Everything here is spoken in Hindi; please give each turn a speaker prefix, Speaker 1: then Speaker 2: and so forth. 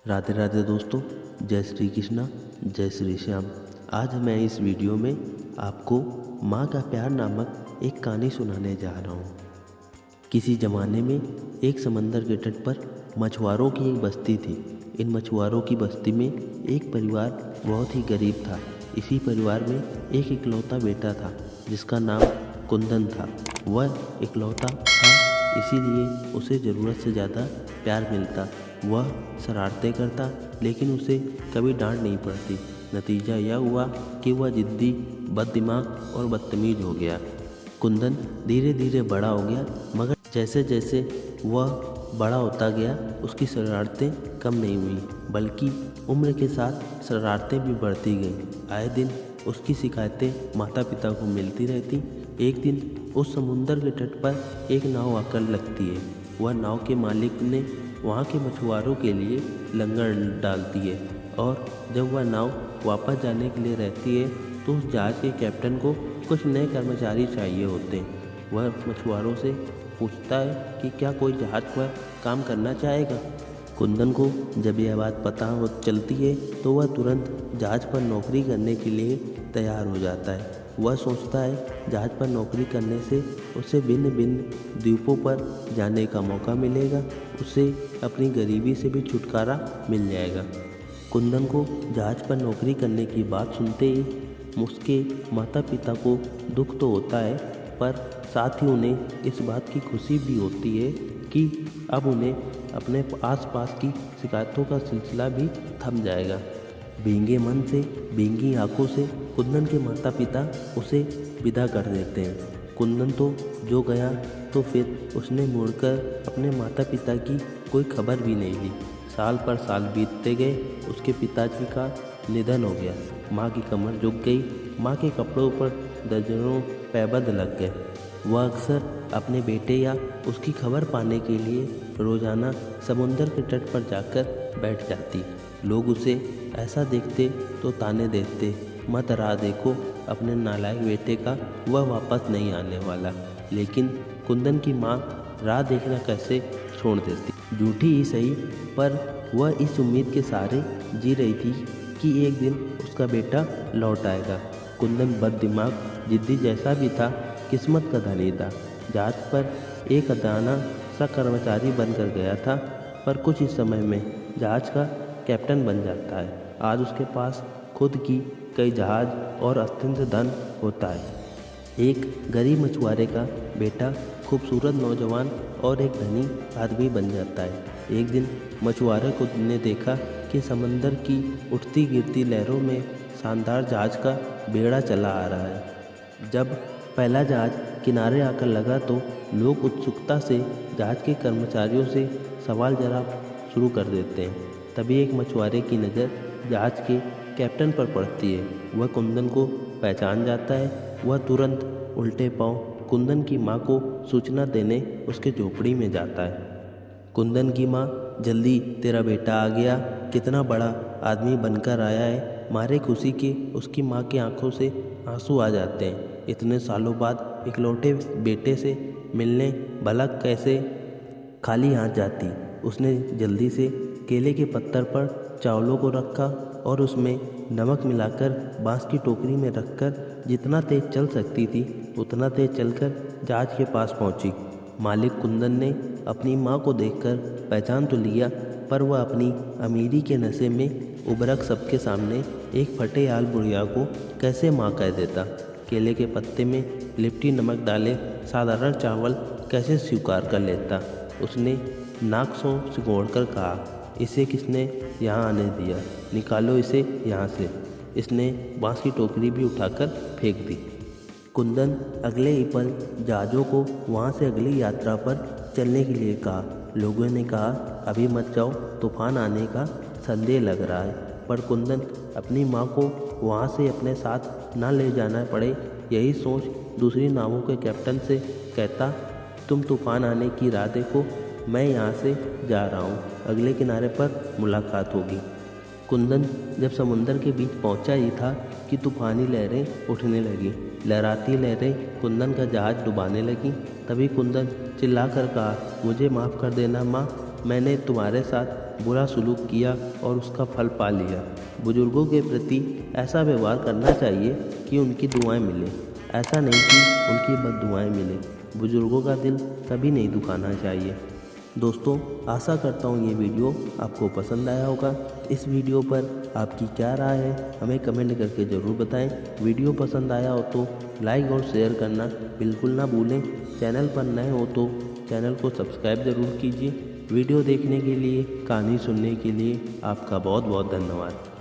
Speaker 1: राधे राधे दोस्तों, जय श्री कृष्णा, जय श्री श्याम। आज मैं इस वीडियो में आपको माँ का प्यार नामक एक कहानी सुनाने जा रहा हूँ। किसी ज़माने में एक समंदर के तट पर मछुआरों की एक बस्ती थी। इन मछुआरों की बस्ती में एक परिवार बहुत ही गरीब था। इसी परिवार में एक इकलौता बेटा था जिसका नाम कुंदन था। वह इकलौता था, इसीलिए उसे ज़रूरत से ज़्यादा प्यार मिलता। वह शरारतें करता, लेकिन उसे कभी डांट नहीं पड़ती। नतीजा यह हुआ कि वह जिद्दी, बददिमाग और बदतमीज हो गया। कुंदन धीरे धीरे बड़ा हो गया, मगर जैसे जैसे वह बड़ा होता गया उसकी शरारतें कम नहीं हुई, बल्कि उम्र के साथ शरारतें भी बढ़ती गईं। आए दिन उसकी शिकायतें माता पिता को मिलती रहती। एक दिन उस समुंदर के तट पर एक नाव आकर लगती है। वह नाव के मालिक ने वहाँ के मछुआरों के लिए लंगर डालती है, और जब वह नाव वापस जाने के लिए रहती है तो उस जहाज़ के कैप्टन को कुछ नए कर्मचारी चाहिए होते हैं। वह मछुआरों से पूछता है कि क्या कोई जहाज़ पर काम करना चाहेगा। कुंदन को जब यह बात पता हो चलती है तो वह तुरंत जहाज़ पर नौकरी करने के लिए तैयार हो जाता है। वह सोचता है जहाज़ पर नौकरी करने से उसे भिन्न भिन्न द्वीपों पर जाने का मौका मिलेगा, उसे अपनी गरीबी से भी छुटकारा मिल जाएगा। कुंदन को जहाज़ पर नौकरी करने की बात सुनते ही उसके माता पिता को दुख तो होता है, पर साथ ही उन्हें इस बात की खुशी भी होती है कि अब उन्हें अपने आसपास की शिकायतों का सिलसिला भी थम जाएगा। भींगे मन से, भींगी आंखों से कुंदन के माता पिता उसे विदा कर देते हैं। कुंदन तो जो गया, तो फिर उसने मुड़कर अपने माता पिता की कोई खबर भी नहीं ली। साल पर साल बीतते गए, उसके पिताजी का निधन हो गया। माँ की कमर झुक गई, माँ के कपड़ों पर दर्जनों पैबंद लग गए। वह अक्सर अपने बेटे या उसकी खबर पाने के लिए रोज़ाना समुंदर के तट पर जाकर बैठ जाती। लोग उसे ऐसा देखते तो ताने देते, मत राह देखो अपने नालायक बेटे का, वह वापस नहीं आने वाला। लेकिन कुंदन की माँ राह देखना कैसे छोड़ देती। झूठी ही सही, पर वह इस उम्मीद के सहारे जी रही थी कि एक दिन उसका बेटा लौट आएगा। कुंदन बददिमाग, जिद्दी जैसा भी था, किस्मत का धनी था। जहाज पर एक अदाना सा कर्मचारी बनकर गया था, पर कुछ ही समय में जहाज का कैप्टन बन जाता है। आज उसके पास खुद की कई जहाज और अत्यंत धन होता है। एक गरीब मछुआरे का बेटा खूबसूरत नौजवान और एक धनी आदमी बन जाता है। एक दिन मछुआरे को ने देखा कि समंदर की उठती गिरती लहरों में शानदार जहाज का बेड़ा चला आ रहा है। जब पहला जहाज किनारे आकर लगा तो लोग उत्सुकता से जहाज के कर्मचारियों से सवाल जवाब शुरू कर देते हैं। तभी एक मछुआरे की नज़र जहाज के कैप्टन पर पड़ती है। वह कुंदन को पहचान जाता है। वह तुरंत उल्टे पांव कुंदन की माँ को सूचना देने उसके झोपड़ी में जाता है। कुंदन की माँ, जल्दी तेरा बेटा आ गया, कितना बड़ा आदमी बनकर आया है। मारे खुशी के उसकी माँ की आंखों से आंसू आ जाते हैं। इतने सालों बाद इकलौते बेटे से मिलने भला कैसे खाली हाथ जाती। उसने जल्दी से केले के पत्थर पर चावलों को रखा और उसमें नमक मिलाकर बांस की टोकरी में रखकर जितना तेज चल सकती थी उतना तेज चलकर जहाज के पास पहुंची। मालिक कुंदन ने अपनी माँ को देखकर पहचान तो लिया, पर वह अपनी अमीरी के नशे में उबरक सबके सामने एक फटे हाल बुढ़िया को कैसे माँ कह देता। केले के पत्ते में लिपटी नमक डाले साधारण चावल कैसे स्वीकार कर लेता। उसने नाक से सिकोड़कर कहा, इसे किसने यहाँ आने दिया, निकालो इसे यहाँ से। इसने बांस की टोकरी भी उठाकर फेंक दी। कुंदन अगले ही पल जहाज़ों को वहाँ से अगली यात्रा पर चलने के लिए कहा। लोगों ने कहा, अभी मत जाओ, तूफान आने का संदेह लग रहा है। पर कुंदन अपनी माँ को वहाँ से अपने साथ ना ले जाना पड़े, यही सोच दूसरी नावों के कैप्टन से कहता, तुम तूफान आने की राह देखो, मैं यहाँ से जा रहा हूँ, अगले किनारे पर मुलाकात होगी। कुंदन जब समुंदर के बीच पहुँचा ही था कि तूफानी लहरें उठने लगी। लहराती लहरें कुंदन का जहाज़ डुबाने लगी। तभी कुंदन चिल्लाकर कहा, मुझे माफ़ कर देना माँ, मैंने तुम्हारे साथ बुरा सलूक किया और उसका फल पा लिया। बुजुर्गों के प्रति ऐसा व्यवहार करना चाहिए कि उनकी दुआएं मिलें, ऐसा नहीं कि उनकी बद्दुआएं मिलें। बुजुर्गों का दिल कभी नहीं दुखाना चाहिए। दोस्तों, आशा करता हूँ ये वीडियो आपको पसंद आया होगा। इस वीडियो पर आपकी क्या राय है हमें कमेंट करके ज़रूर बताएं। वीडियो पसंद आया हो तो लाइक और शेयर करना बिल्कुल ना भूलें। चैनल पर नए हो तो चैनल को सब्सक्राइब ज़रूर कीजिए। वीडियो देखने के लिए, कहानी सुनने के लिए आपका बहुत बहुत धन्यवाद।